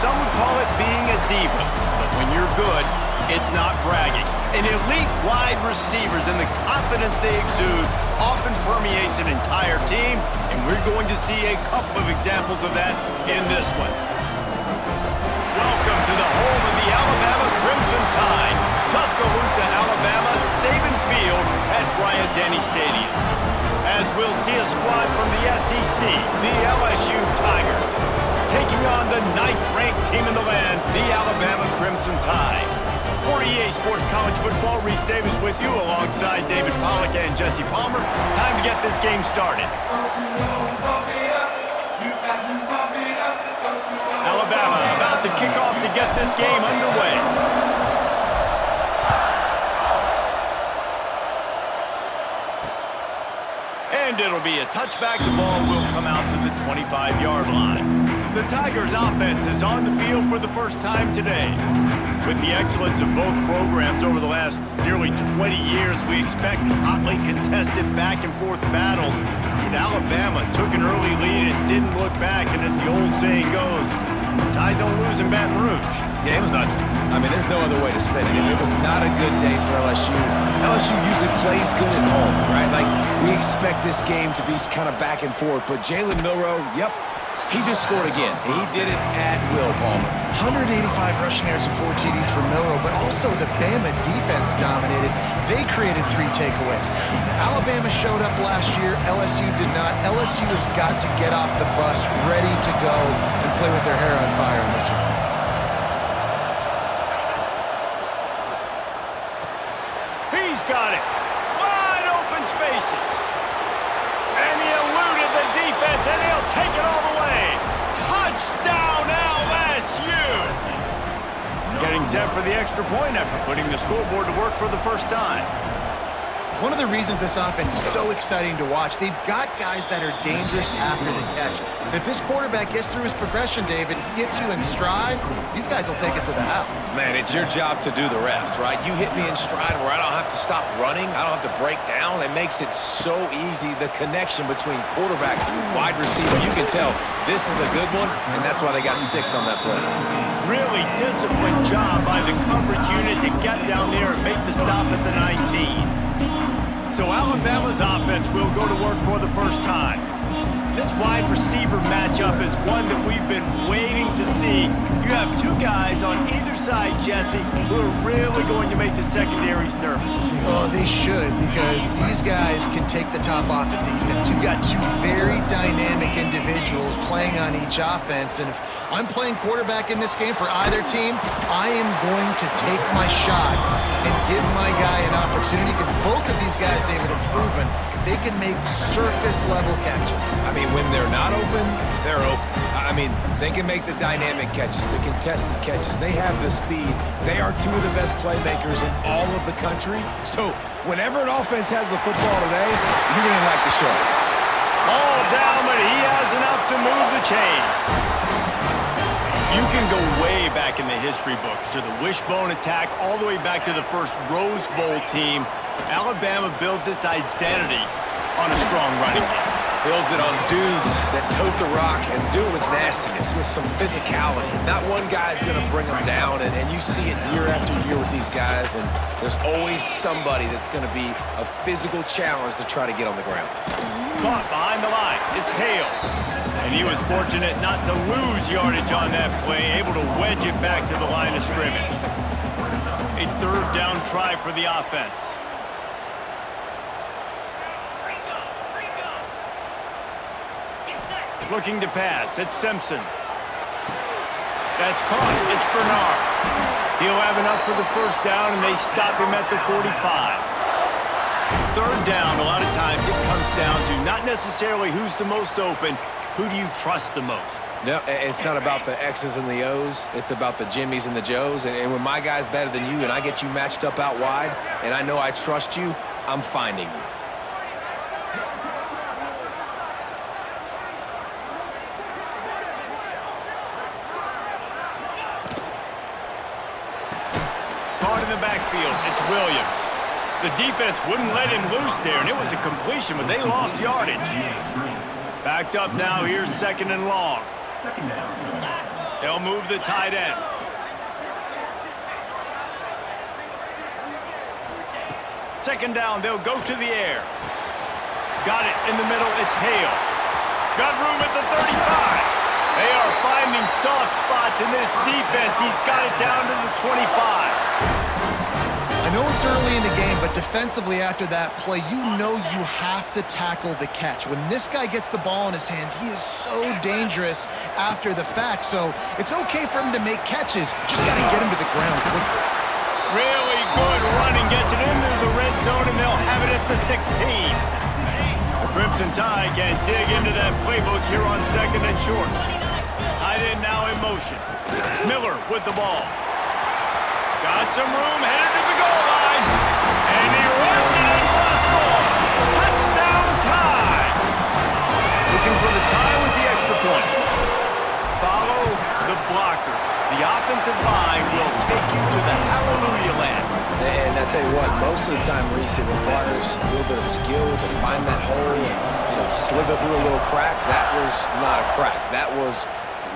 some would call it being a diva. But when you're good, it's not bragging. And elite wide receivers and the confidence they exude often permeates an entire team, and we're going to see a couple of examples of that in this one. Welcome to the home of the Alabama Crimson Tide, Tuscaloosa, Alabama, Saban Field at Bryant-Denny Stadium. As we'll see a squad from the SEC, the LSU Tigers, taking on the 9th-ranked team in the land, the Alabama Crimson Tide. For EA Sports College Football, Reese Davis with you alongside David Pollack and Jesse Palmer. Time to get this game started. Alabama about to kick off to get this game underway. And it'll be a touchback. The ball will come out to the 25-yard line. The Tigers' offense is on the field for the first time today. With the excellence of both programs over the last nearly 20 years, we expect hotly contested back-and-forth battles. But Alabama took an early lead and didn't look back, and as the old saying goes, the Tide don't lose in Baton Rouge. Yeah, it was not. I mean, there's no other way to spin it. It was not a good day for LSU. LSU usually plays good at home, right? Like, we expect this game to be kind of back and forth, but Jalen Milroe, yep, he just scored again. He did it at will, Palmer. 185 rushing yards and 4 TDs for Milroe, but also the Bama defense dominated. They created 3 takeaways. Alabama showed up last year. LSU did not. LSU has got to get off the bus ready to go and play with their hair on fire in this one. He's got it. Wide open spaces. And he eluded the defense, and he'll take it all the way. Touchdown, LSU! Getting set for the extra point after putting the scoreboard to work for the first time. One of the reasons this offense is so exciting to watch, they've got guys that are dangerous after the catch. And if this quarterback gets through his progression, David, hits you in stride, these guys will take it to the house. Man, it's your job to do the rest, right? You hit me in stride where I don't have to stop running. I don't have to break down. It makes it so easy, the connection between quarterback and wide receiver. You can tell this is a good one, and that's why they got 6 on that play. Really disciplined job by the coverage unit to get down there and make the stop at the 19. So Alabama's offense will go to work for the first time. This wide receiver matchup is one that we've been waiting to see. You have 2 guys on either side, Jesse, who are really going to make the secondaries nervous. Oh, they should, because these guys can take the top off the defense. You've got 2 very dynamic individuals playing on each offense, and if I'm playing quarterback in this game for either team, I am going to take my shots and give my guy an opportunity, because both of these guys, David, have proven they can make circus-level catches. I mean, when they're not open, they're open. I mean, they can make the dynamic catches, the contested catches. They have the speed. They are 2 of the best playmakers in all of the country. So whenever an offense has the football today, you're going to like the show. All down, but he has enough to move the chains. You can go way back in the history books to the wishbone attack, all the way back to the first Rose Bowl team. Alabama builds its identity on a strong running game. Builds it on dudes that tote the rock and do it with nastiness, with some physicality. Not one guy's going to bring them down, and you see it year after year with these guys, and there's always somebody that's going to be a physical challenge to try to get on the ground. Caught behind the line. It's Hale. And he was fortunate not to lose yardage on that play, able to wedge it back to the line of scrimmage. A 3rd down try for the offense. Looking to pass. It's Simpson. That's caught. It's Bernard. He'll have enough for the first down, and they stop him at the 45. 3rd down, a lot of times it comes down to not necessarily who's the most open, who do you trust the most? No, it's not about the X's and the O's. It's about the Jimmys and the Joes. And when my guy's better than you and I get you matched up out wide, and I know I trust you, I'm finding you. Caught in the backfield. It's Williams. The defense wouldn't let him loose there, and it was a completion, but they lost yardage. Backed up now. Here's 2nd and long. They'll move the tight end. Second down, they'll go to the air. Got it in the middle, it's Hale. Got room at the 35. They are finding soft spots in this defense. He's got it down to the 25. I know it's early in the game, but defensively after that play, you know you have to tackle the catch. When this guy gets the ball in his hands, he is so dangerous after the fact. So it's okay for him to make catches. Just got to get him to the ground quickly. Really good running, gets it into the red zone, and they'll have it at the 16. The Crimson Tide can dig into that playbook here on second and short. Tight end now in motion. Miller with the ball. Got some room, headed to the goal line. And he runs it in for the score. Touchdown Tide. Looking for the tie with the extra point. Follow the blockers. The offensive line will take you to the hallelujah land. And I tell you what, most of the time, Reese, it requires a little bit of skill to find that hole and, slither through a little crack. That was not a crack. That was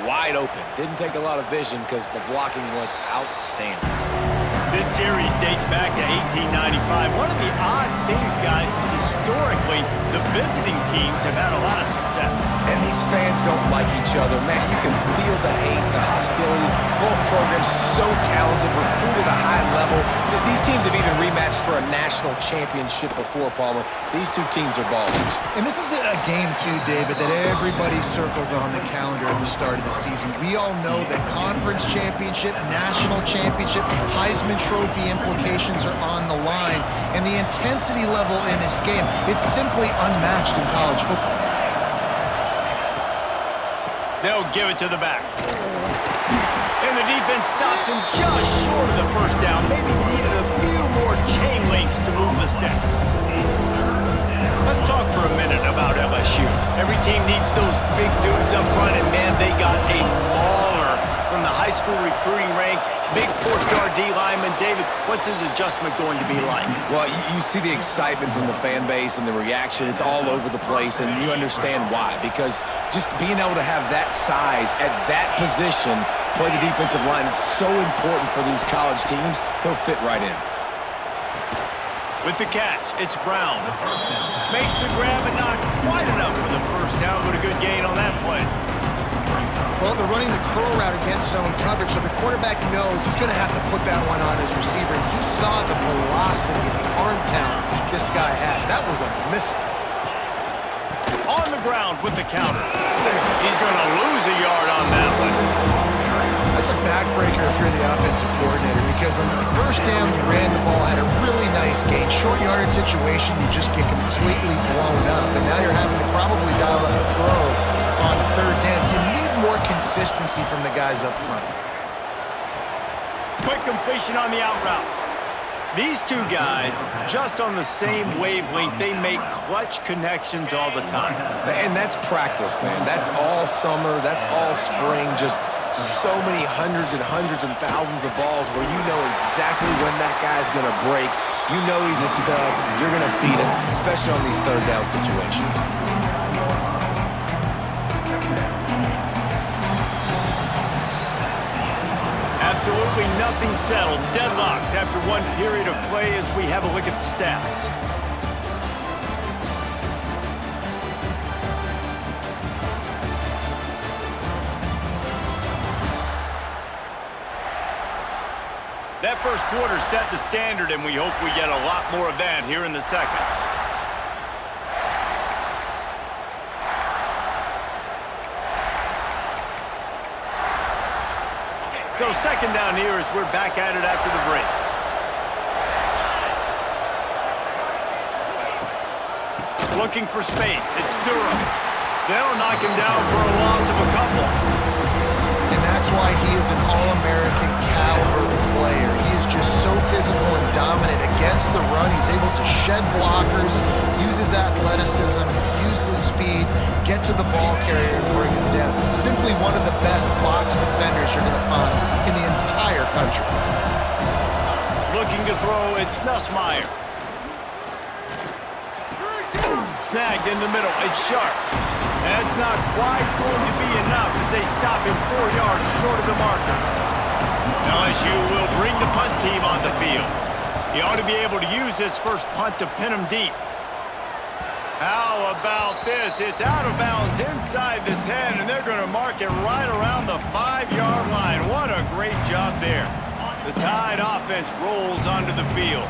wide open. Didn't take a lot of vision because the blocking was outstanding. This series dates back to 1895. One of the odd things, guys, is historically the visiting teams have had a lot of success. And these fans don't like each other. Man, you can feel the hate, the hostility. Both programs so talented, recruited at a high level. These teams have even rematched for a national championship before, Palmer. These two teams are ballers. And this is a game, too, David, that everybody circles on the calendar at the start of the season. We all know that conference championship, national championship, Heisman Trophy implications are on the line. And the intensity level in this game, it's simply unmatched in college football. They'll give it to the back. And the defense stops him just short of the first down. Maybe needed a few more chain links to move the sticks. Let's talk for a minute about LSU. Every team needs those big dudes up front, and man, they got a baller from the high school recruiting ranks. Big four-star D lineman. David, what's his adjustment going to be like? Well, you see the excitement from the fan base and the reaction. It's all over the place, and you understand why. Because just being able to have that size at that position, play the defensive line, is so important for these college teams. He'll fit right in. With the catch, it's Brown. Makes the grab and not quite enough for the first down, but a good gain on that play. Well, they're running the curl route against zone coverage, so the quarterback knows he's going to have to put that one on his receiver. And you saw the velocity and the arm talent this guy has. That was a missile. On the ground with the counter. He's going to lose a yard on that one. That's a backbreaker if you're the offensive coordinator, because on the first down you ran the ball, had a really nice gain. Short yardage situation, you just get completely blown up. And now you're having to probably dial up a throw on third down. You need more consistency from the guys up front. Quick completion on the out route. These two guys, just on the same wavelength, they make clutch connections all the time. And that's practice, man. That's all summer. That's all spring. Just so many hundreds and thousands of balls where you know exactly when that guy's going to break. You know he's a stud. You're going to feed him, especially on these third down situations. Absolutely nothing settled. Deadlocked after one period of play as we have a look at the stats. That first quarter set the standard, and we hope we get a lot more of that here in the second. So second down here as we're back at it after the break. Looking for space. It's Durham. They'll knock him down for a loss of a couple. And that's why he is an All-American caliber player. He is just so physical and dominant against the run. He's able to shed blockers, use his athleticism, use his speed, get to the ball carrier and bring him down. Simply one of the best box defenders you're going to find in the entire country. Looking to throw, it's Nussmeier. Snagged in the middle, it's Sharp. That's not quite going to be enough as they stop him 4 yards short. short of the marker. LSU will bring the punt team on the field. He ought to be able to use this first punt to pin him deep. How about this? It's out of bounds inside the 10, and they're going to mark it right around the 5-yard line. What a great job there. The Tide offense rolls onto the field.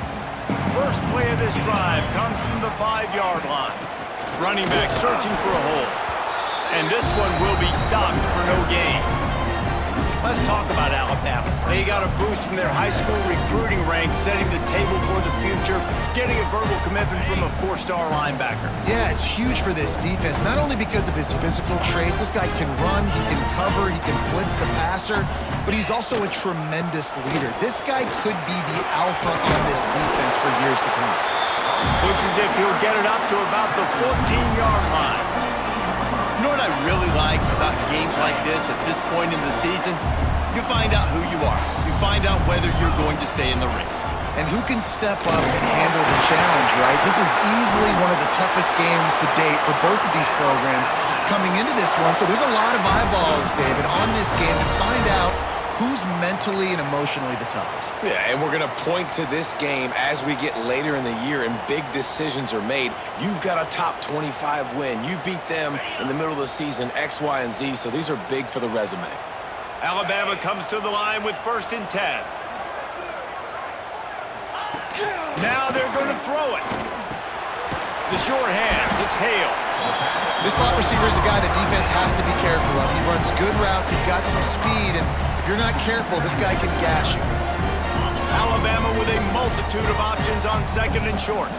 First play of this drive comes from the 5-yard line. Running back searching for a hole. And this one will be stopped for no gain. Let's talk about Alabama. They got a boost from their high school recruiting ranks, setting the table for the future, getting a verbal commitment from a 4-star linebacker. Yeah, it's huge for this defense, not only because of his physical traits. This guy can run, he can cover, he can blitz the passer, but he's also a tremendous leader. This guy could be the alpha on this defense for years to come. Looks as if he'll get it up to about the 14-yard line. You know what I really like about games like this at this point in the season? You find out who you are. You find out whether you're going to stay in the race. And who can step up and handle the challenge, right? This is easily one of the toughest games to date for both of these programs coming into this one. So there's a lot of eyeballs, David, on this game to find out who's mentally and emotionally the toughest. Yeah, and we're going to point to this game as we get later in the year and big decisions are made. You've got a top 25 win. You beat them in the middle of the season, X, Y, and Z, so these are big for the resume. Alabama comes to the line with 1st and 10. Now they're going to throw it. The short hands, it's Hale. This slot receiver is a guy the defense has to be careful of. He runs good routes, he's got some speed, and if you're not careful, this guy can gash you. Alabama with a multitude of options on 2nd and short.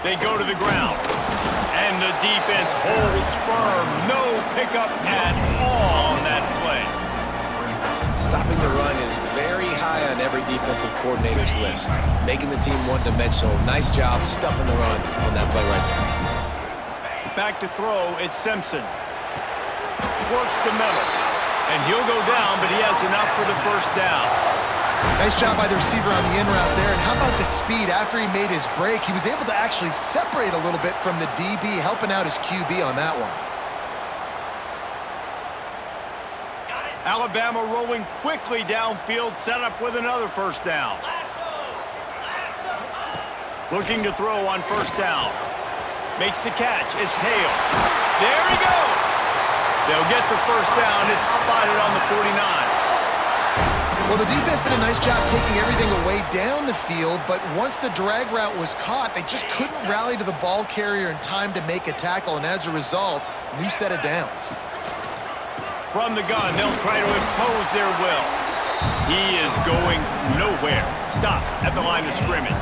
They go to the ground, and the defense holds firm. No pickup at all on that play. Stopping the run is very high on every defensive coordinator's list. Making the team one-dimensional. Nice job stuffing the run on that play right there. Back to throw, it's Simpson. Works the middle. And he'll go down, but he has enough for the 1st down. Nice job by the receiver on the in route there. And how about the speed? After he made his break, he was able to actually separate a little bit from the DB, helping out his QB on that one. Alabama rolling quickly downfield, set up with another 1st down. Looking to throw on 1st down. Makes the catch. It's Hale. There he goes. They'll get the 1st down. It's spotted on the 49. Well, the defense did a nice job taking everything away down the field, but once the drag route was caught, they just couldn't rally to the ball carrier in time to make a tackle, and as a result, new set of downs. From the gun, they'll try to impose their will. He is going nowhere. Stop at the line of scrimmage.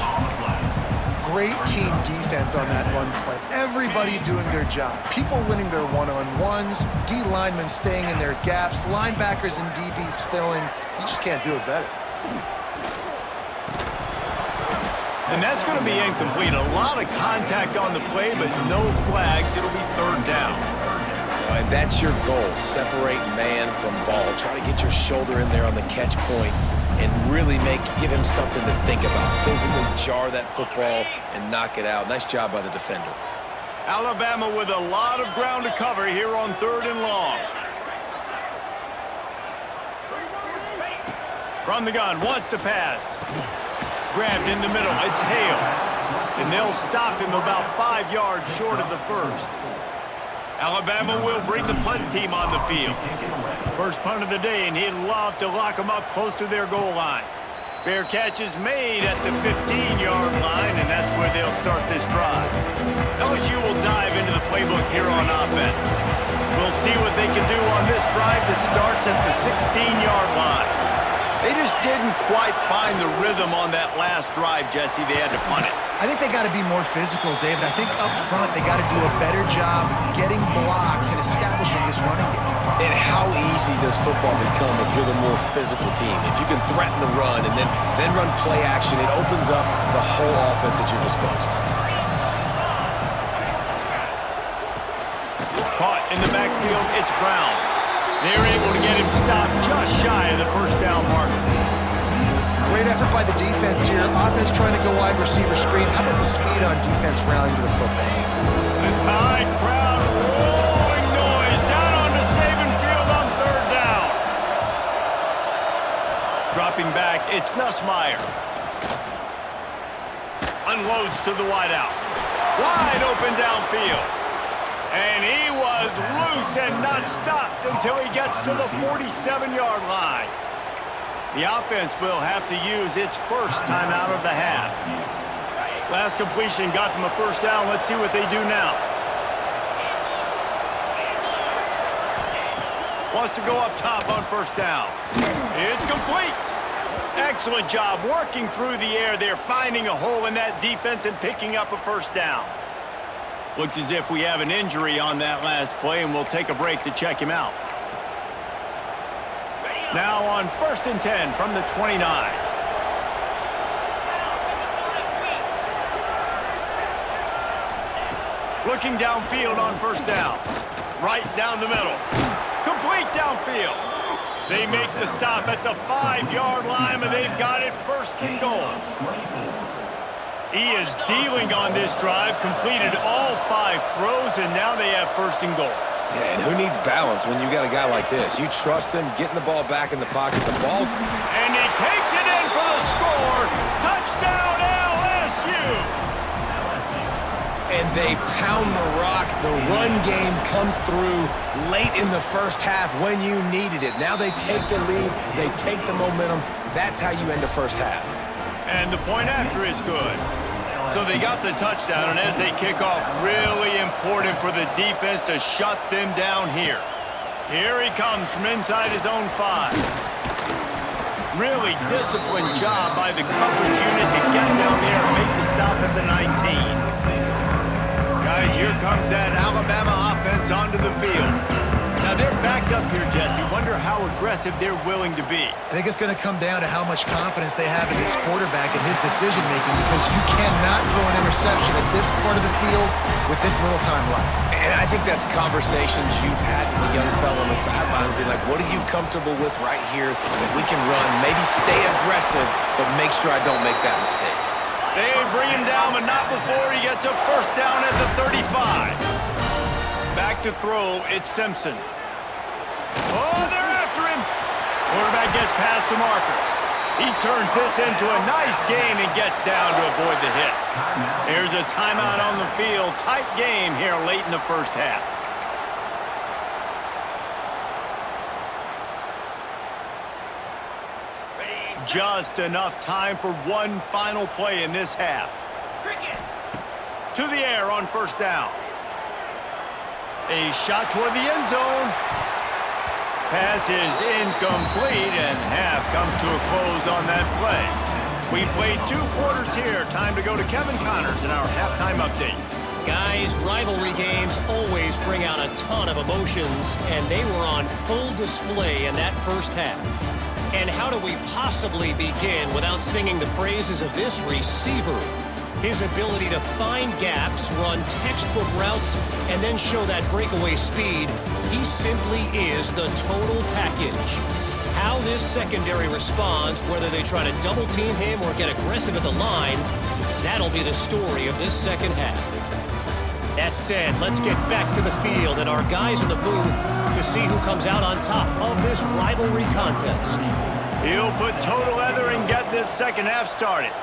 Great team defense on that one play. Everybody doing their job. People winning their one-on-ones, D linemen staying in their gaps, linebackers and DBs filling. You just can't do it better. And that's going to be incomplete. A lot of contact on the play, but no flags. It'll be 3rd down. And that's your goal. Separate man from ball. Try to get your shoulder in there on the catch point and really give him something to think about. Physically jar that football and knock it out. Nice job by the defender. Alabama with a lot of ground to cover here on 3rd and long. From the gun, wants to pass. Grabbed in the middle, it's Hale. And they'll stop him about 5 yards short of the 1st. Alabama will bring the punt team on the field. First punt of the day, and he'd love to lock them up close to their goal line. Fair catch is made at the 15-yard line, and that's where they'll start this drive. LSU will dive into the playbook here on offense. We'll see what they can do on this drive that starts at the 16-yard line. They just didn't quite find the rhythm on that last drive, Jesse. They had to punt it. I think they got to be more physical, David. I think up front they got to do a better job getting blocks and establishing this running game. And how easy does football become if you're the more physical team? If you can threaten the run and then run play action, it opens up the whole offense at your disposal. Caught in the backfield, it's Brown. They're able to get him stopped just shy of the 1st down marker. Great effort by the defense here. Offense trying to go wide receiver screen. How about the speed on defense rallying to the football? The Tide crowd rolling noise down on the Saban Nussmeier. Unloads to the wideout. Wide open downfield. And he was loose and not stopped until he gets to the 47-yard line. The offense will have to use its first timeout of the half. Last completion got them a first down. Let's see what they do now. Wants to go up top on first down. It's complete. Excellent job working through the air there, finding a hole in that defense and picking up a first down. Looks as if we have an injury on that last play, and we'll take a break to check him out. Now on 1st and 10 from the 29. Looking downfield on first down. Right down the middle. Complete downfield. They make the stop at the 5-yard line, and they've got it 1st and goal. He is dealing on this drive, completed all 5 throws, and now they have 1st and goal. Yeah, and who needs balance when you got a guy like this? You trust him, getting the ball back in the pocket, the ball's... And he takes it in for the score. Touchdown, LSU! And they pound the rock. The run game comes through late in the first half when you needed it. Now they take the lead, they take the momentum. That's how you end the first half. And the point after is good. So they got the touchdown, and as they kick off, really important for the defense to shut them down here. Here he comes from inside his own 5. Really disciplined job by the coverage unit to get down there and make the stop at the 19. Guys, here comes that Alabama offense onto the field. Now they're backed up here, Jesse. Wonder how aggressive they're willing to be. I think it's going to come down to how much confidence they have in this quarterback and his decision-making, because you cannot throw an interception at this part of the field with this little time left. And I think that's conversations you've had with the young fellow on the sideline. Be like, what are you comfortable with right here that we can run? Maybe stay aggressive, but make sure I don't make that mistake. They bring him down, but not before he gets a first down at the 35. Back to throw, it's Simpson. Oh, they're after him. Quarterback gets past the marker. He turns this into a nice gain and gets down to avoid the hit. There's a timeout on the field. Tight game here late in the first half. Just enough time for one final play in this half. To the air on first down. A shot toward the end zone. Pass is incomplete, and half comes to a close on that play. We played 2 quarters here. Time to go to Kevin Connors in our halftime update. Guys, rivalry games always bring out a ton of emotions, and they were on full display in that first half. And how do we possibly begin without singing the praises of this receiver? His ability to find gaps, run textbook routes, and then show that breakaway speed. He simply is the total package. How this secondary responds, whether they try to double team him or get aggressive at the line, that'll be the story of this second half. That said, let's get back to the field and our guys in the booth to see who comes out on top of this rivalry contest. He'll put total leather and get this second half started.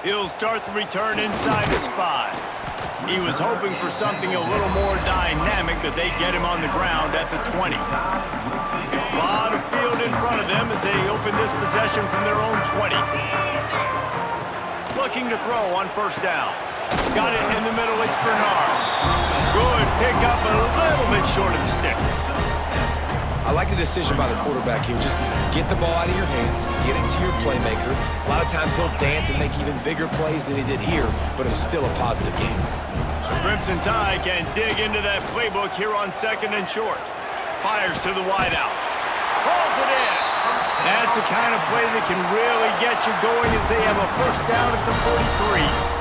He'll start the return inside his 5. He was hoping for something a little more dynamic, but they get him on the ground at the 20. A lot of field in front of them as they open this possession from their own 20. Looking to throw on first down. Got it in the middle, it's Bernard. Good pick up, a little bit short of the sticks. I like the decision by the quarterback here. Just get the ball out of your hands, get it to your playmaker. A lot of times he'll dance and make even bigger plays than he did here, but it was still a positive game. The Crimson Tide can dig into that playbook here on 2nd and short. Fires to the wideout. Pulls it in. That's the kind of play that can really get you going as they have a first down at the 43.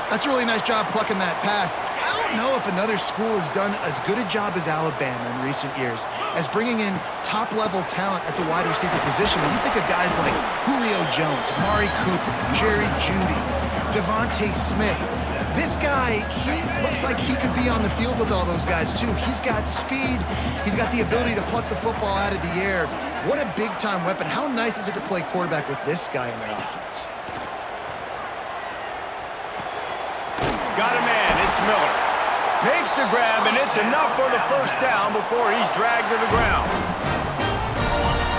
That's a really nice job plucking that pass. I don't know if another school has done as good a job as Alabama in recent years as bringing in top-level talent at the wide receiver position. When you think of guys like Julio Jones, Amari Cooper, Jerry Jeudy, Devontae Smith, This guy, he looks like he could be on the field with all those guys, too. He's got speed. He's got the ability to pluck the football out of the air. What a big-time weapon. How nice is it to play quarterback with this guy in their offense? Got a man. It's Miller. Makes the grab, and it's enough for the first down before he's dragged to the ground.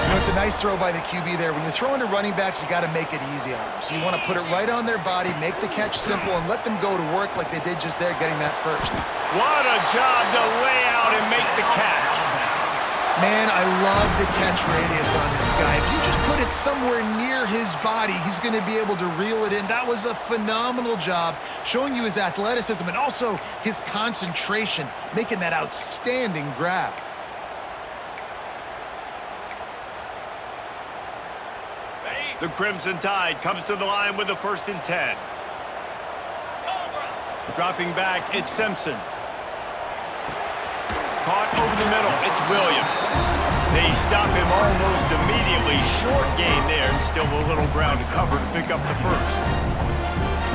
You know, it's a nice throw by the QB there. When you're throwing to running backs, you got to make it easy on them. So you want to put it right on their body, make the catch simple, and let them go to work like they did just there, getting that first. What a job to lay out and make the catch. Man, I love the catch radius on this guy. If you just put it somewhere near his body, he's going to be able to reel it in. That was a phenomenal job, showing you his athleticism and also his concentration, making that outstanding grab. The Crimson Tide comes to the line with the 1st and 10. Dropping back, it's Simpson. Caught over the middle, it's Williams. They stop him almost immediately. Short gain there, and still a little ground to cover to pick up the first.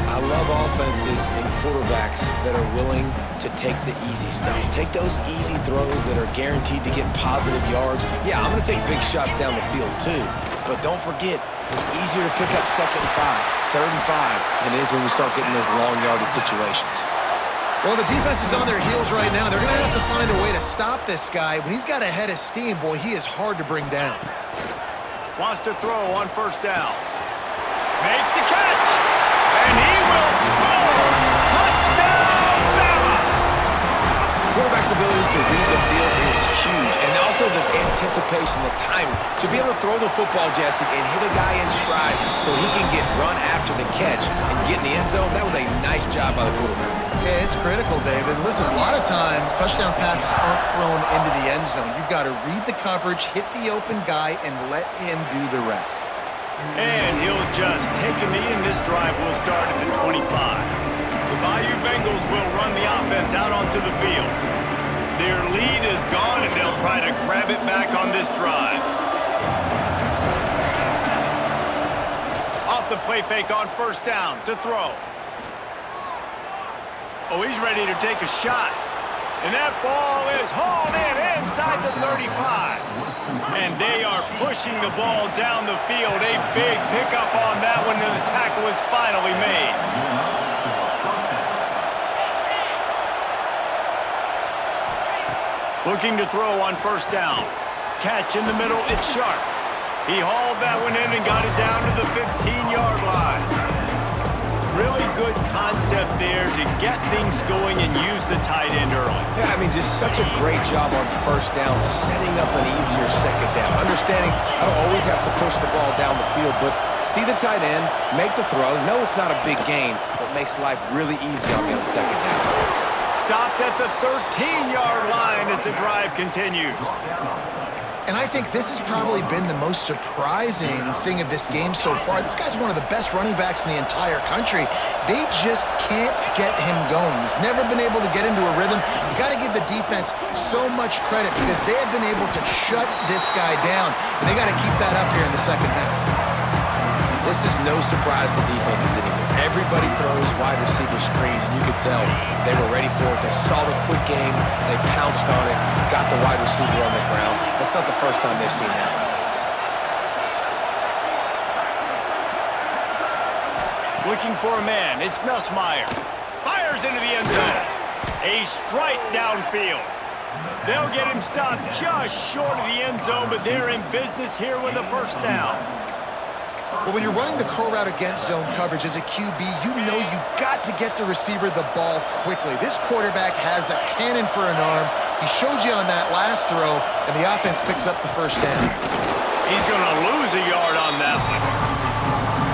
I love offenses and quarterbacks that are willing to take the easy stuff. Take those easy throws that are guaranteed to get positive yards. Yeah, I'm going to take big shots down the field too. But don't forget, it's easier to pick up 2nd and 5, 3rd and 5 than it is when we start getting those long yardage situations. Well, the defense is on their heels right now. They're going to have to find a way to stop this guy. When he's got a head of steam, boy, he is hard to bring down. Wants to throw on 1st down. Makes the catch. And he will score. Touchdown, Bama. Quarterback's abilities to read the field is huge. And also the anticipation, the timing. To be able to throw the football, Jesse, and hit a guy in stride so he can get run after the catch and get in the end zone, that was a nice job by the quarterback. Yeah, it's critical, David. Listen, a lot of times, touchdown passes aren't thrown into the end zone. You've got to read the coverage, hit the open guy, and let him do the rest. And he'll just take a knee, and this drive will start at the 25. The Bayou Bengals will run the offense out onto the field. Their lead is gone, and they'll try to grab it back on this drive. Off the play fake on 1st down to throw. Oh, he's ready to take a shot. And that ball is hauled in inside the 35. And they are pushing the ball down the field. A big pickup on that one, and the tackle is finally made. Looking to throw on 1st down. Catch in the middle, it's Sharp. He hauled that one in and got it down to the 15-yard line. Really good concept there to get things going and use the tight end early. Yeah, I mean, just such a great job on 1st down, setting up an easier 2nd down. Understanding I don't always have to push the ball down the field, but see the tight end, make the throw. No, it's not a big gain, but makes life really easy on me on 2nd down. Stopped at the 13-yard line as the drive continues. And I think this has probably been the most surprising thing of this game so far. This guy's one of the best running backs in the entire country. They just can't get him going. He's never been able to get into a rhythm. You got to give the defense so much credit because they have been able to shut this guy down, and they got to keep that up here in the 2nd half. This is no surprise to defenses anymore. Everybody throws wide receiver screens, and you could tell they were ready for it. They saw the quick game. They pounced on it, got the wide receiver on the ground. That's not the first time they've seen that. Looking for a man. It's Nussmeier. Fires into the end zone. A strike downfield. They'll get him stopped just short of the end zone, but they're in business here with a 1st down. Well, when you're running the curl route against zone coverage as a QB, you know you've got to get the receiver the ball quickly. This quarterback has a cannon for an arm. He showed you on that last throw, and the offense picks up the 1st down. He's going to lose a yard on that one.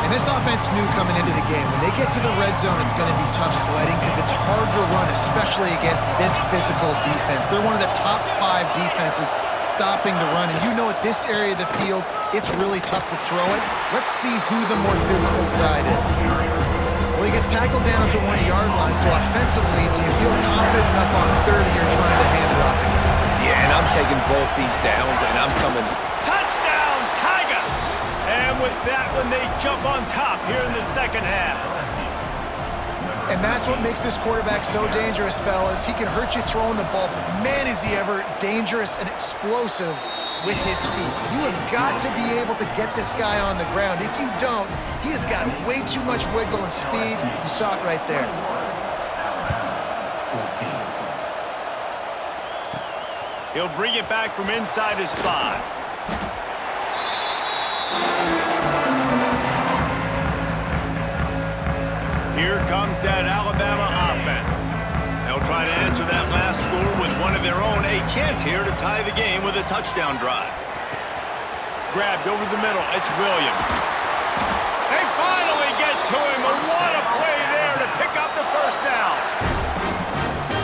And this offense knew coming into the game, when they get to the red zone, it's going to be tough sledding because it's hard to run, especially against this physical defense. They're one of the top 5 defenses stopping the run. And you know at this area of the field, it's really tough to throw it. Let's see who the more physical side is. Well, he gets tackled down at the 1-yard line, so offensively, do you feel confident enough on 3rd here trying to hand it off again? Yeah, and I'm taking both these downs, and I'm coming. Touchdown, Tigers! And with that one, they jump on top here in the 2nd half. And that's what makes this quarterback so dangerous, fellas. He can hurt you throwing the ball, but man, is he ever dangerous and explosive with his feet. You have got to be able to get this guy on the ground. If you don't, he has got way too much wiggle and speed. You saw it right there. He'll bring it back from inside his 5. Here comes that Alabama offense. They'll try to answer that last score with one of their own. A chance here to tie the game with a touchdown drive. Grabbed over the middle. It's Williams. They finally get to him. And what a play there to pick up the first down.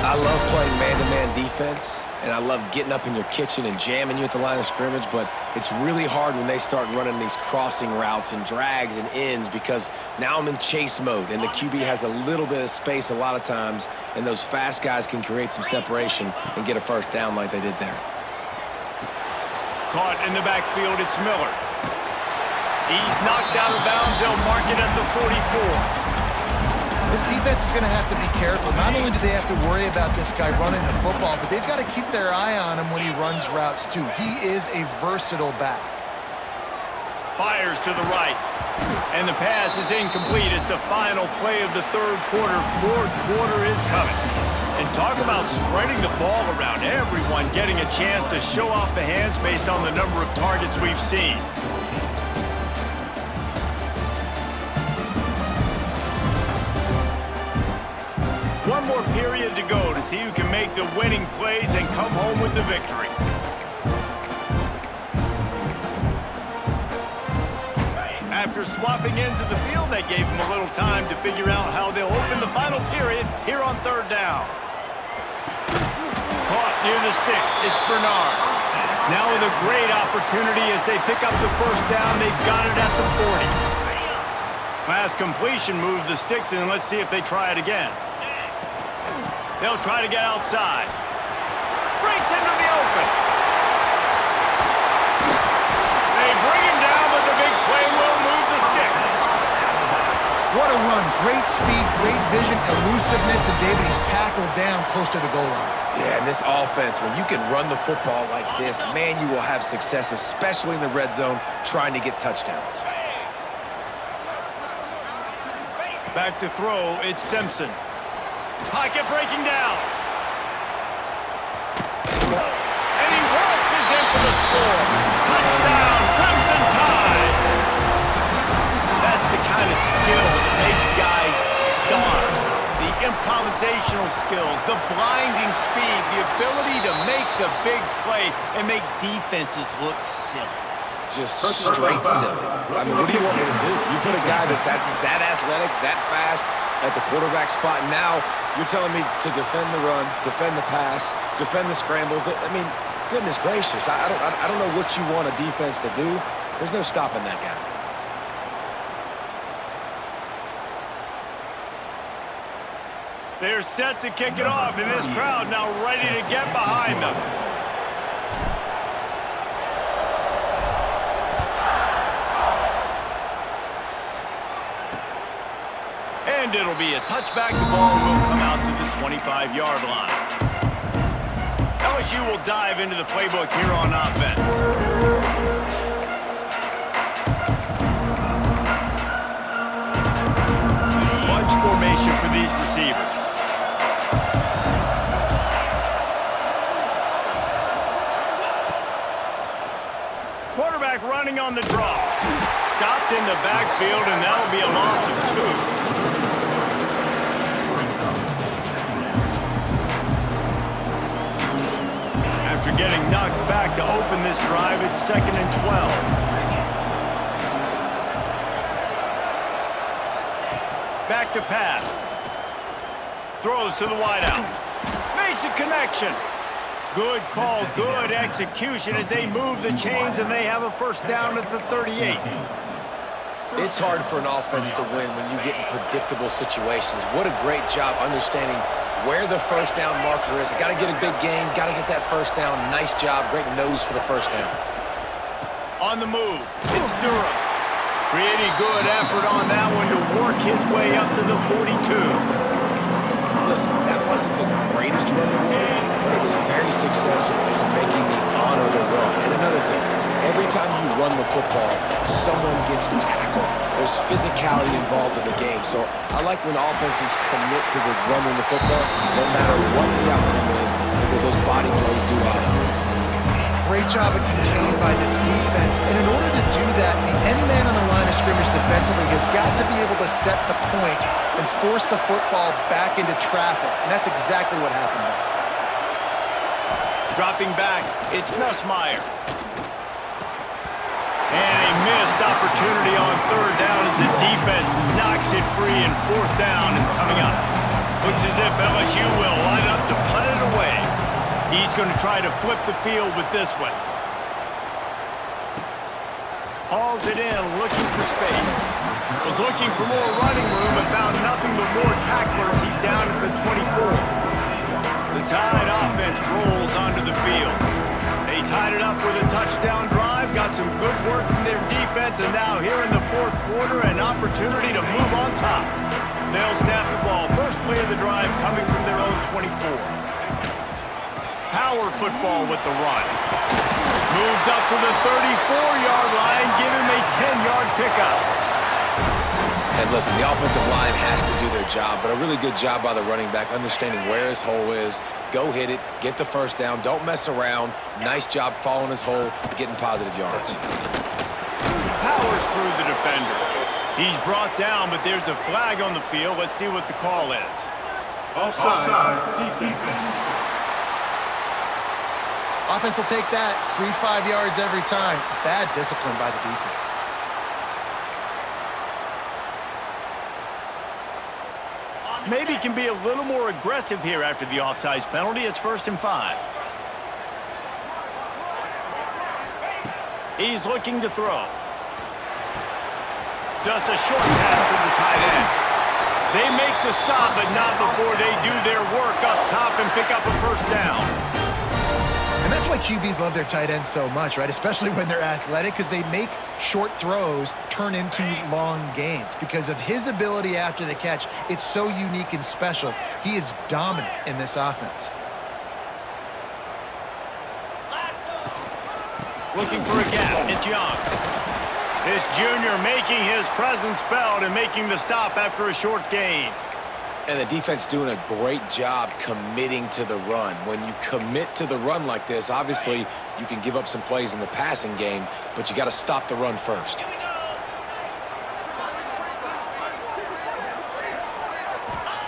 I love playing man-to-man defense, and I love getting up in your kitchen and jamming you at the line of scrimmage, but it's really hard when they start running these crossing routes and drags and ends because now I'm in chase mode, and the QB has a little bit of space a lot of times, and those fast guys can create some separation and get a first down like they did there. Caught in the backfield, it's Miller. He's knocked out of bounds. They'll mark it at the 44. This defense is going to have to be careful. Not only do they have to worry about this guy running the football, but they've got to keep their eye on him when he runs routes, too. He is a versatile back. Fires to the right. And the pass is incomplete. It's the final play of the third quarter. Fourth quarter is coming. And talk about spreading the ball around. Everyone getting a chance to show off the hands based on the number of targets we've seen. One more period to go to see who can make the winning plays and come home with the victory. After swapping ends of the field, that gave them a little time to figure out how they'll open the final period here on third down. Caught near the sticks, it's Bernard. Now with a great opportunity as they pick up the first down, they've got it at the 40. Last completion moved the sticks, and let's see if they try it again. They'll try to get outside. Breaks into the open. They bring him down, but the big play will move the sticks. What a run. Great speed, great vision, elusiveness, and David, he's tackled down close to the goal line. Yeah, and this offense, when you can run the football like this, man, you will have success, especially in the red zone, trying to get touchdowns. Back to throw, it's Simpson. Pocket breaking down. And he waltzes in for the score. Touchdown, Crimson Tide. That's the kind of skill that makes guys stars. The improvisational skills, the blinding speed, the ability to make the big play and make defenses look silly. Just straight silly. I mean, what do you want me to do? You put a guy that's that athletic, that fast, at the quarterback spot. Now you're telling me to defend the run, defend the pass, defend the scrambles. I mean, goodness gracious. I don't know what you want a defense to do. There's no stopping that guy. They're set to kick it off, and this crowd now ready to get behind them. And it'll be a touchback. The ball will come out to the 25-yard line. LSU will dive into the playbook here on offense. Bunch formation for these receivers. Quarterback running on the draw. Stopped in the backfield, and that'll be a loss of 2. After getting knocked back to open this drive, it's 2nd and 12. Back to pass. Throws to the wideout. Makes a connection. Good call, good execution as they move the chains and they have a first down at the 38. It's hard for an offense to win when you get in predictable situations. What a great job understanding where the first down marker is. Got to get a big gain, got to get that first down. Nice job, great nose for the first down. On the move, it's Durham. Pretty good effort on that one to work his way up to the 42. listen, that wasn't the greatest run in the world, but it was very successful in making me honor the run. And another thing, every time you run the football, someone gets tackled. There's physicality involved in the game. So I like when offenses commit to the running the football, no matter what the outcome is, because those body blows do add up. Great job of containing by this defense. And in order to do that, the end man on the line of scrimmage defensively has got to be able to set the point and force the football back into traffic. And that's exactly what happened there. Dropping back, it's Nussmeier. And a missed opportunity on third down as the defense knocks it free, and fourth down is coming up. Looks as if LSU will line up to punt it away. He's going to try to flip the field with this one. Hauls it in, looking for space. Was looking for more running room and found nothing but more tacklers. He's down at the 24. The Tide offense rolls onto the field. They tied it up with a touchdown drive, got some good work from their defense, and now here in the fourth quarter, an opportunity to move on top. They'll snap the ball. First play of the drive coming from their own 24. Power football with the run. Moves up to the 34-yard line, give him a 10-yard pickup. And listen, the offensive line has to do their job, but a really good job by the running back, understanding where his hole is. Go hit it, get the first down, don't mess around. Nice job following his hole, getting positive yards. Powers through the defender. He's brought down, but there's a flag on the field. Let's see what the call is. Offside, defense. Offense will take that. Free 5 yards every time. Bad discipline by the defense. Maybe can be a little more aggressive here after the offsides penalty. It's 1st and 5. He's looking to throw. Just a short pass to the tight end. They make the stop, but not before they do their work up top and pick up a first down. And that's why QBs love their tight ends so much, right? Especially when they're athletic, because they make short throws turn into long gains. Because of his ability after the catch, it's so unique and special. He is dominant in this offense. Looking for a gap. It's Young. This junior making his presence felt and making the stop after a short gain. And the defense doing a great job committing to the run. When you commit to the run like this, obviously you can give up some plays in the passing game, but you got to stop the run first.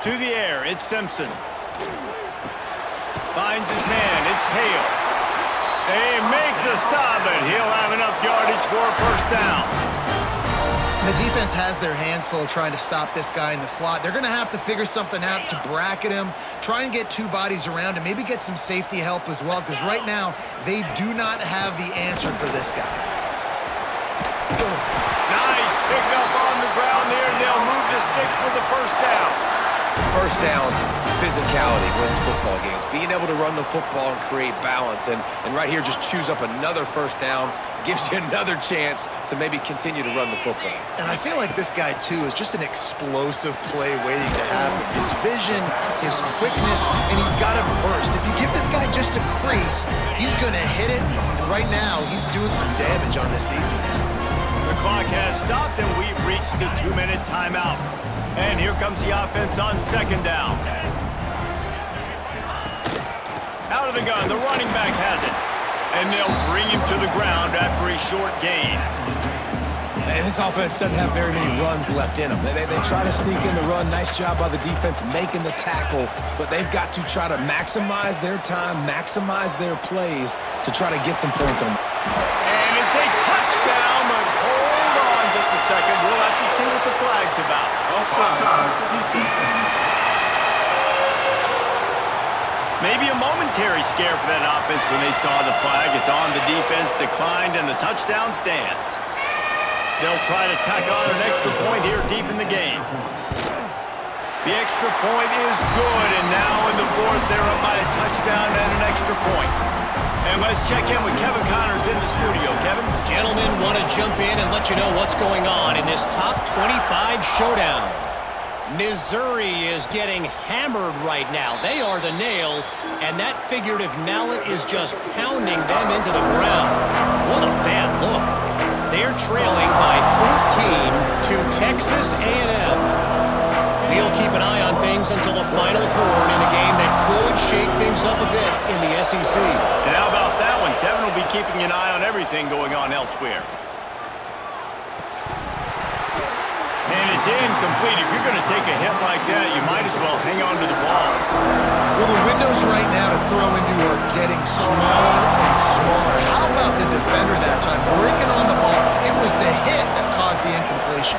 To the air, it's Simpson. Finds his man, it's Hale. They make the stop, but he'll have enough yardage for a first down. The defense has their hands full trying to stop this guy in the slot. They're going to have to figure something out to bracket him, try and get two bodies around him, maybe get some safety help as well, because right now they do not have the answer for this guy. Nice pickup on the ground there, and they'll move the sticks with the first down. First down, physicality wins football games. Being able to run the football and create balance. And right here, just choose up another first down, gives you another chance to maybe continue to run the football. And I feel like this guy, too, is just an explosive play waiting to happen. His vision, his quickness, and he's got a burst. If you give this guy just a crease, he's going to hit it. And right now, he's doing some damage on this defense. The clock has stopped, and we've reached the 2-minute timeout. And here comes the offense on second down. Out of the gun, the running back has it. And they'll bring him to the ground after a short gain. And this offense doesn't have very many runs left in them. They try to sneak in the run. Nice job by the defense making the tackle. But they've got to try to maximize their time, maximize their plays to try to get some points on them. And it's a touchdown, but hold on just a second. We'll have to see what the flag's about. Maybe a momentary scare for that offense when they saw the flag. It's on the defense, declined, and the touchdown stands. They'll try to tack on an extra point here deep in the game. The extra point is good, and now in the fourth, they're up by a touchdown and an extra point. And let's check in with Kevin Connors in the studio. Kevin? Gentlemen, want to jump in and let you know what's going on in this top 25 showdown. Missouri is getting hammered right now. They are the nail, and that figurative mallet is just pounding them into the ground. What a bad look. They're trailing by 14 to Texas A&M. We'll keep an eye on things until the final horn in a game that could shake things up a bit in the SEC. And how about that one? Kevin will be keeping an eye on everything going on elsewhere. And it's incomplete. If you're going to take a hit like that, you might as well hang on to the ball. Well, the windows right now to throw into are getting smaller and smaller. How about the defender that time breaking on the ball? It was the hit that caused the incompletion.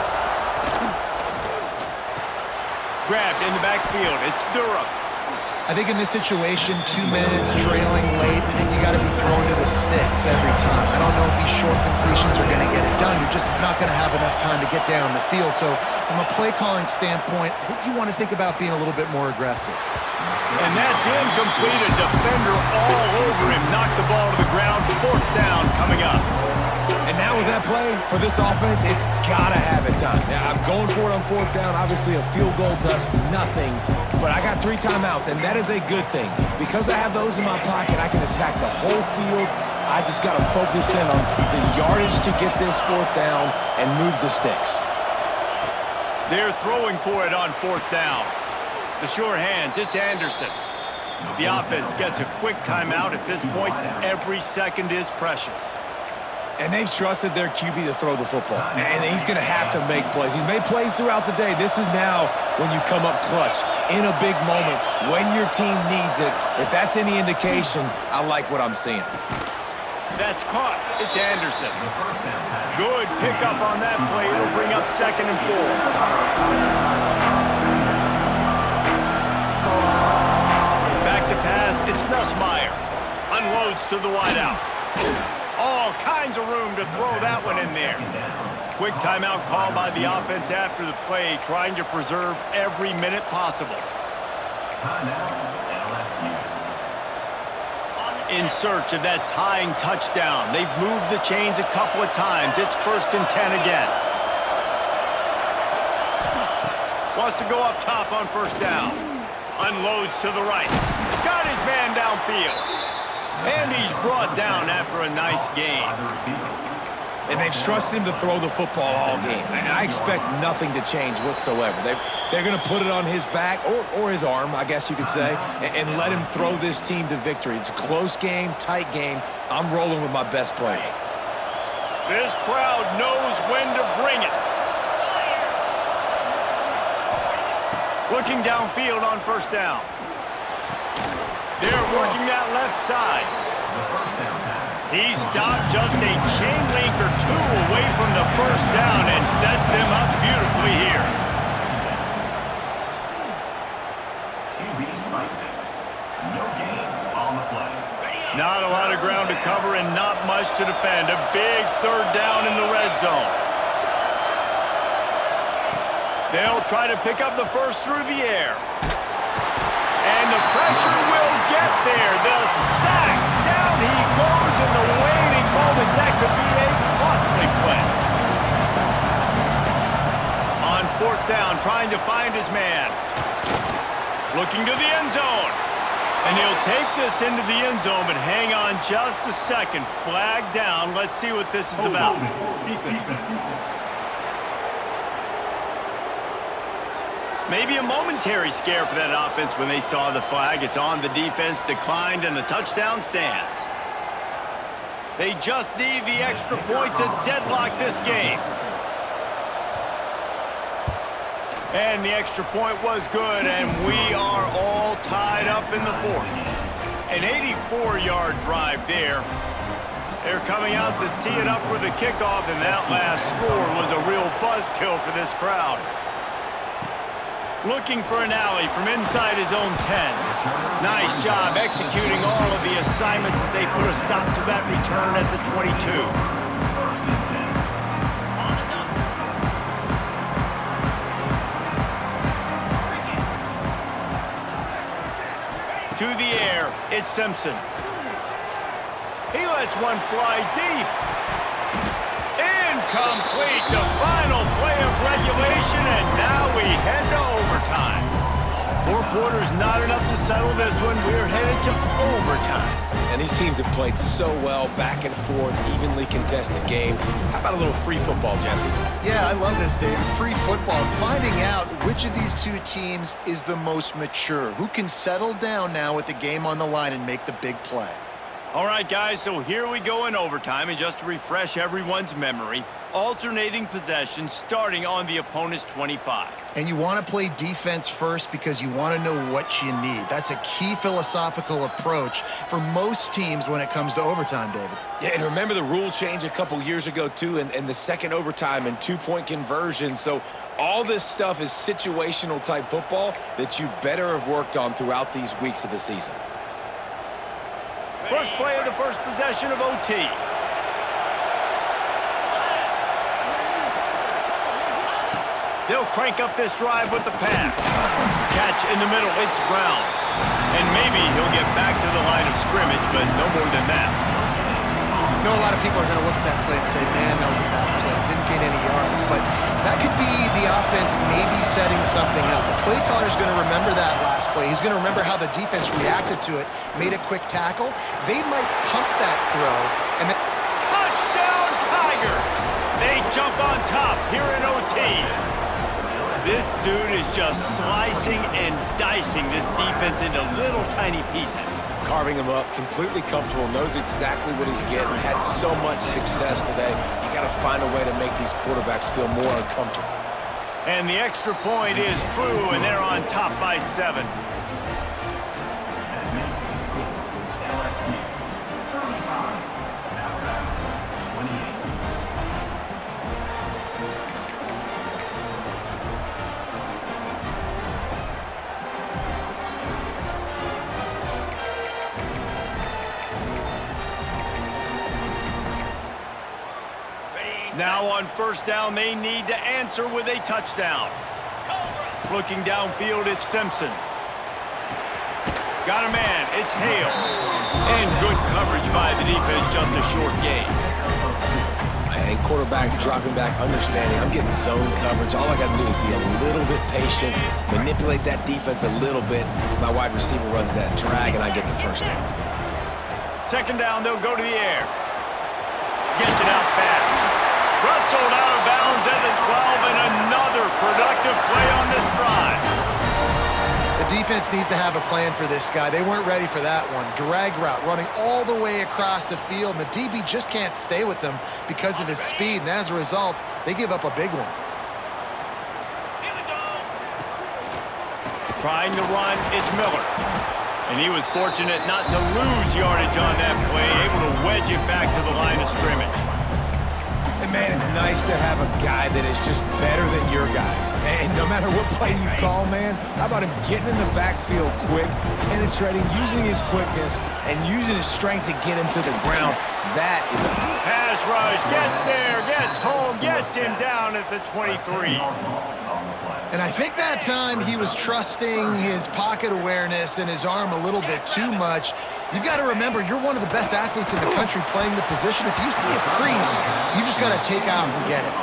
Grabbed in the backfield. It's Durham. I think in this situation, 2 minutes trailing late, I think you got to be throwing to the sticks every time. I don't know if these short completions are going to get it done. You're just not going to have enough time to get down the field. So from a play calling standpoint, I think you want to think about being a little bit more aggressive. And that's incomplete. A defender all over him. Knocked the ball to the ground. 4th down coming up. And now with that play, for this offense, it's got to have it time. Now, I'm going for it on 4th down. Obviously, a field goal does nothing, but I got 3 timeouts, and that is a good thing. Because I have those in my pocket, I can attack the whole field. I just got to focus in on the yardage to get this 4th down and move the sticks. They're throwing for it on 4th down. The sure hands, it's Anderson. The offense gets a quick timeout. At this point, every second is precious. And they've trusted their QB to throw the football. And he's going to have to make plays. He's made plays throughout the day. This is now when you come up clutch in a big moment when your team needs it. If that's any indication, I like what I'm seeing. That's caught. It's Anderson. Good pickup on that play. It'll bring up 2nd and 4. Back to pass. It's Nussmeier. Unloads to the wideout. All kinds of room to throw that one in there. Quick timeout call by the offense after the play, trying to preserve every minute possible. In search of that tying touchdown. They've moved the chains a couple of times. It's 1st and 10 again. Wants to go up top on 1st down. Unloads to the right. Got his man downfield. And he's brought down after a nice gain. And they've trusted him to throw the football all game. And I expect nothing to change whatsoever. They're going to put it on his back, or his arm, I guess you could say, and let him throw this team to victory. It's a close game, tight game. I'm rolling with my best player. This crowd knows when to bring it. Looking downfield on 1st down. They're working that left side. He stopped just a chain link or 2 away from the 1st down and sets them up beautifully here. Not a lot of ground to cover and not much to defend. A big 3rd down in the red zone. They'll try to pick up the first through the air. And the pressure will get there. The sack. Down he goes in the waning moments. That could be a costly play. On 4th down, trying to find his man. Looking to the end zone. And he'll take this into the end zone, but hang on just a second. Flag down. Let's see what this is about. Maybe a momentary scare for that offense when they saw the flag. It's on the defense, declined, and the touchdown stands. They just need the extra point to deadlock this game. And the extra point was good, and we are all tied up in the 4th. An 84-yard drive there. They're coming out to tee it up for the kickoff, and that last score was a real buzzkill for this crowd. Looking for an alley from inside his own 10. Nice job executing all of the assignments as they put a stop to that return at the 22. To the air, it's Simpson. He lets one fly deep. complete. The final play of regulation, and now we head to overtime. 4 quarters not enough to settle this one. We're headed to overtime. And these teams have played so well, back and forth, evenly contested game. How about a little free football, Jesse? Yeah, I love this, Dave. Free football. Finding out which of these two teams is the most mature. Who can settle down now with the game on the line and make the big play. All right, guys, so here we go in overtime. And just to refresh everyone's memory, alternating possession starting on the opponent's 25. And you want to play defense first because you want to know what you need. That's a key philosophical approach for most teams when it comes to overtime, David. Yeah, and remember the rule change a couple years ago, too, and the second overtime and 2-point conversion. So all this stuff is situational type football that you better have worked on throughout these weeks of the season. First play of the first possession of OT. They'll crank up this drive with the pass. Catch in the middle, it's Brown. And maybe he'll get back to the line of scrimmage, but no more than that. You know, a lot of people are going to look at that play and say, man, that was a bad play. Didn't gain any yards. But that could be the offense maybe setting something up. The play caller's going to remember that last play. He's going to remember how the defense reacted to it, made a quick tackle. They might pump that throw. And then Touchdown, Tigers! They jump on top here in OT. This dude is just slicing and dicing this defense into little tiny pieces. Carving him up, completely comfortable, knows exactly what he's getting, had so much success today. You got to find a way to make these quarterbacks feel more uncomfortable. And the extra point is true, and they're on top by 7. Now on first down, they need to answer with a touchdown. Looking downfield, it's Simpson. Got a man, it's Hale. And good coverage by the defense, just a short gain. And quarterback dropping back, understanding I'm getting zone coverage. All I got to do is be a little bit patient, manipulate that defense a little bit. My wide receiver runs that drag, and I get the first down. Second down, they'll go to the air. Gets it out fast. Wrestled out of bounds at the 12, and another productive play on this drive. the defense needs to have a plan for this guy. They weren't ready for that one. Drag route running all the way across the field, and the DB just can't stay with them because of his speed, and as a result, they give up a big one. Trying to run, it's Miller. And he was fortunate not to lose yardage on that play, able to wedge it back to the line of scrimmage. And man, it's nice to have a guy that is just better than your guys. And no matter what play you call, man, how about him getting in the backfield quick, penetrating, using his quickness, and using his strength to get him to the ground. That is a pass rush, gets there, gets home, gets him down at the 23. And I think that time he was trusting his pocket awareness and his arm a little bit too much. You've got to remember, you're one of the best athletes in the country playing the position. If you see a crease, you just got to take off and get it.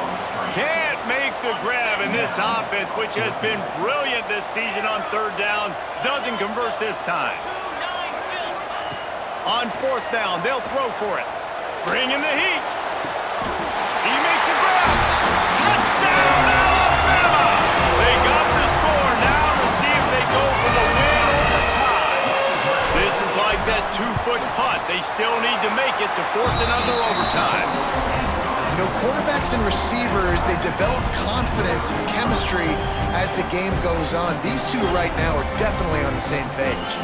Can't make the grab, and this offense, which has been brilliant this season on third down, doesn't convert this time. On fourth down, they'll throw for it. Bring in the heat. He makes a grab. Touchdown, Alabama! They got the score. Now to see if they go for the win or the tie. This is like that 2-foot putt. They still need to make it to force another overtime. You know, quarterbacks and receivers, they develop confidence and chemistry as the game goes on. These two right now are definitely on the same page.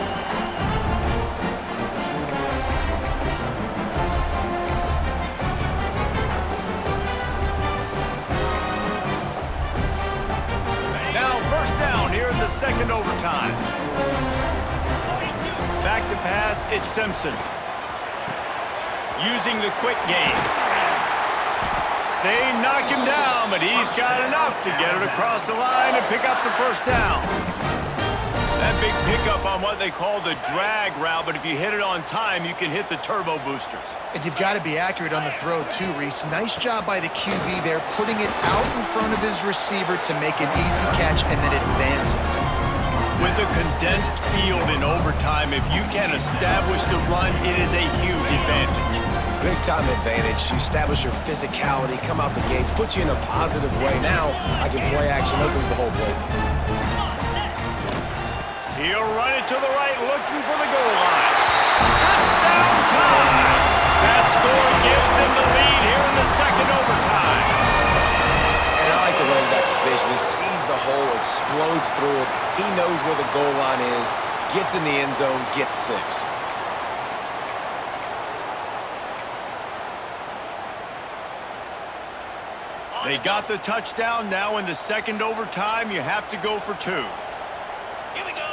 Second overtime. Back to pass, it's Simpson. Using the quick game. They knock him down, but he's got enough to get it across the line and pick up the first down. That big pickup on what they call the drag route, but if you hit it on time, you can hit the turbo boosters. And you've got to be accurate on the throw too, Reese. Nice job by the QB there, putting it out in front of his receiver to make an easy catch and then advance it. With a condensed field in overtime, if you can establish the run, it is a huge advantage. Big-time advantage. You establish your physicality, come out the gates, put you in a positive way. Now, I can play action, opens the whole play. He'll run it to the right, looking for the goal line. Touchdown time! That score gives them the lead here in the second overtime. And I like the running back's vision. He sees the hole, explodes through it. He knows where the goal line is, gets in the end zone, gets 6. They got the touchdown. Now in the second overtime, you have to go for 2. Here we go.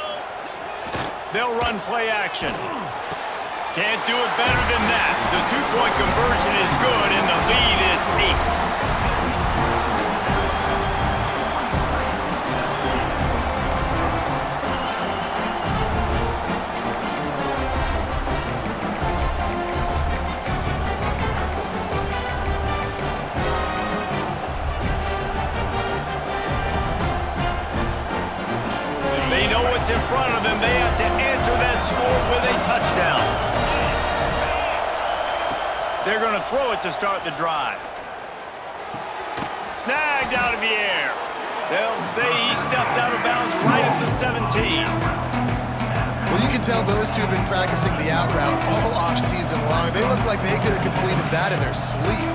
They'll run play action. Can't do it better than that. The 2-point conversion is good, and the lead is 8. In front of them, they have to answer that score with a touchdown. They're going to throw it to start the drive. Snagged out of the air. They'll say he stepped out of bounds right at the 17. Well, you can tell those two have been practicing the out route all off-season long. They look like they could have completed that in their sleep.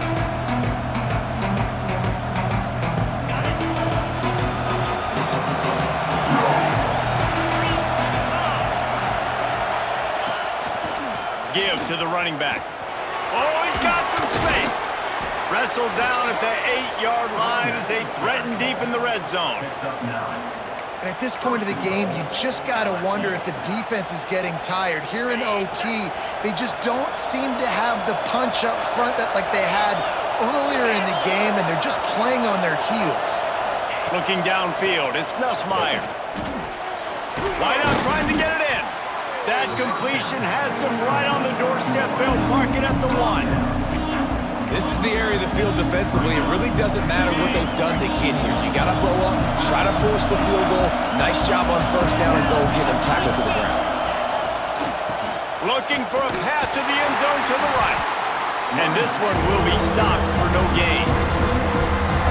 Give to the running back. Oh, he's got some space. Wrestled down at the 8-yard line as they threaten deep in the red zone. And at this point of the game, you just got to wonder if the defense is getting tired. Here in OT, they just don't seem to have the punch up front that like they had earlier in the game, and they're just playing on their heels. Looking downfield, it's Nussmeier. Wide out trying to get it in. That completion has them right on the doorstep. They'll mark it at the 1. This is the area of the field defensively. It really doesn't matter what they've done to get here. You got to blow up, try to force the field goal. Nice job on first down and goal, getting them tackled to the ground. Looking for a path to the end zone to the right. And this one will be stopped for no gain.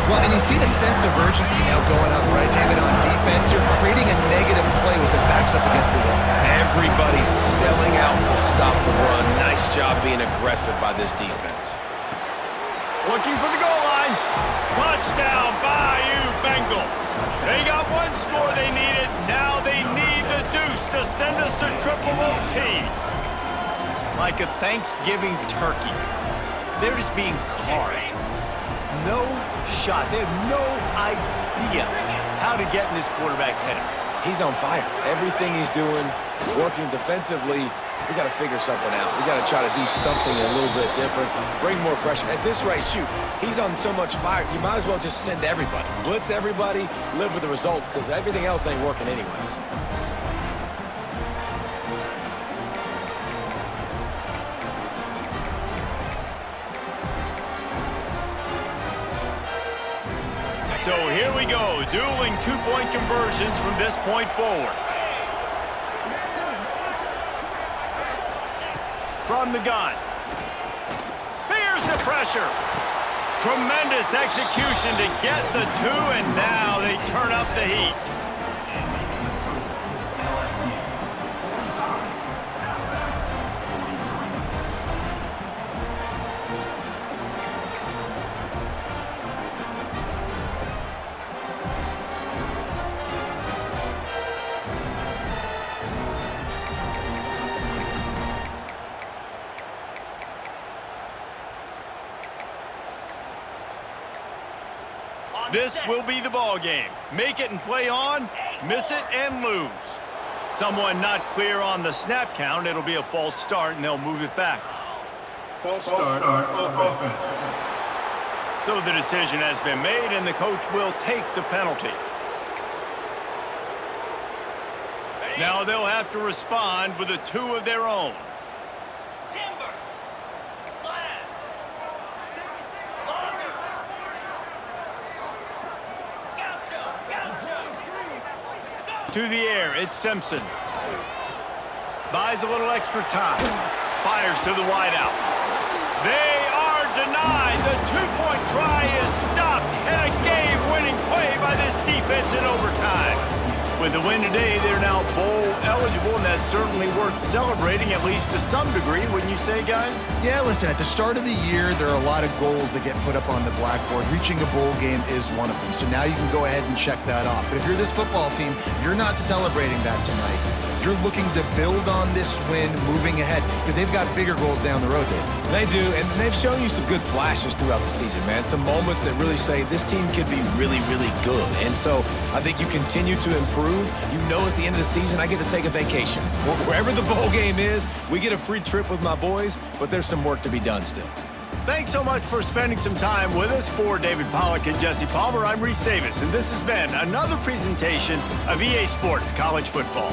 Well, and you see the sense of urgency now going up, right, David, on defense. You're creating a negative play with their backs up against the wall. Everybody's selling out to stop the run. Nice job being aggressive by this defense. Looking for the goal line. Touchdown, Bayou Bengals. They got one score they needed. Now they need the deuce to send us to triple OT. Like a Thanksgiving turkey, they're just being carved. No shot. They have no idea how to get in this quarterback's head. He's on fire. Everything he's doing is working defensively. We got to figure something out. We got to try to do something a little bit different, bring more pressure. At this rate, shoot, he's on so much fire, you might as well just send everybody. Blitz everybody, live with the results, because everything else ain't working anyways. So here we go, dueling 2-point conversions from this point forward. From the gun. Here's the pressure. Tremendous execution to get the 2, and now they turn up the heat. This will be the ball game. Make it and play on, miss it and lose. Someone not clear on the snap count, it'll be a false start and they'll move it back. False start, offense. So the decision has been made and the coach will take the penalty. Now they'll have to respond with a 2 of their own. To the air, it's Simpson. Buys a little extra time. Fires to the wideout. They are denied. The two-point try is stopped. And a game-winning play by this defense in overtime. With the win today, they're now bowl eligible, and that's certainly worth celebrating, at least to some degree, wouldn't you say, guys? Yeah, listen, at the start of the year, there are a lot of goals that get put up on the blackboard. Reaching a bowl game is one of them. So now you can go ahead and check that off. But if you're this football team, you're not celebrating that tonight. You're looking to build on this win moving ahead because they've got bigger goals down the road, Dave. They do, and they've shown you some good flashes throughout the season, man. Some moments that really say this team could be really, really good. And so I think you continue to improve. You know at the end of the season, I get to take a vacation. Wherever the bowl game is, we get a free trip with my boys, but there's some work to be done still. Thanks so much for spending some time with us. For David Pollack and Jesse Palmer, I'm Reese Davis, and this has been another presentation of EA Sports College Football.